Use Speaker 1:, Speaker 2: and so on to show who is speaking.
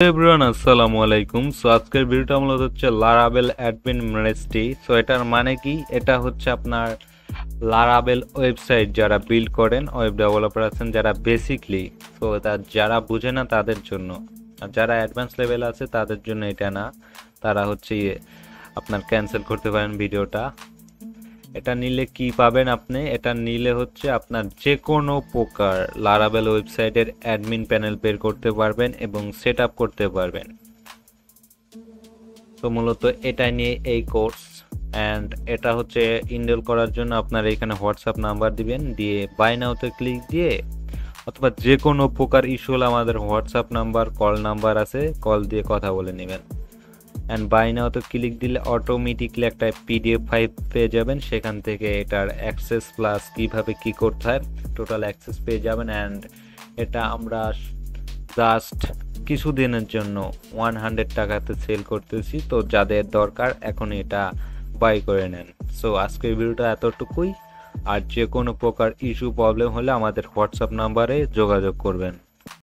Speaker 1: Everyone আসসালামু আলাইকুম। So আজকের ভিডিওটা মূলত হচ্ছে লারাবেল অ্যাডমিন ম্যানেজটি। সো এটার মানে কি, এটা হচ্ছে আপনার লারাবেল ওয়েবসাইট যারা বিল্ড করেন, ওয়েব ডেভেলপার আছেন যারা বেসিকলি, সো এটা যারা বুঝে না তাদের জন্য, আর যারা অ্যাডভান্স লেভেল আছে তাদের জন্য এটা না। তারা হচ্ছে আপনার ক্যান্সেল করতে পারেন ভিডিওটা। এটা নিলে কি পাবেন আপনি? এটা নিলে হচ্ছে আপনার যে কোনো প্রকার লারাবেল ওয়েবসাইটের অ্যাডমিন প্যানেল বের করতে পারবেন এবং সেট আপ করতে পারবেন। তো মূলত এটা নিয়ে এই কোর্স। অ্যান্ড এটা হচ্ছে ইনরোল করার জন্য আপনার এখানে হোয়াটসঅ্যাপ নাম্বার দিবেন, দিয়ে বাই নাওতে ক্লিক দিয়ে অথবা যে কোনো প্রকার ইস্যু হলে আমাদের হোয়াটসঅ্যাপ নাম্বার, কল নাম্বার আছে, কল দিয়ে কথা বলে নেবেন। অ্যান্ড বাই নাওতে ক্লিক দিলে অটোমেটিকলি একটা পিডিএফ ফাইল পেয়ে যাবেন, সেখান থেকে এটার অ্যাক্সেস প্লাস কীভাবে কী করতে হয় টোটাল অ্যাক্সেস পেয়ে যাবেন। অ্যান্ড এটা আমরা জাস্ট কিছুদিনের জন্য 100 টাকাতে সেল করতেছি। তো যাদের দরকার এখন এটা বাই করে নেন। সো আজকের ভিডিওটা এতটুকুই। আর যে কোনো প্রকার ইস্যু প্রবলেম হলে আমাদের হোয়াটসঅ্যাপ নাম্বারে যোগাযোগ করবেন।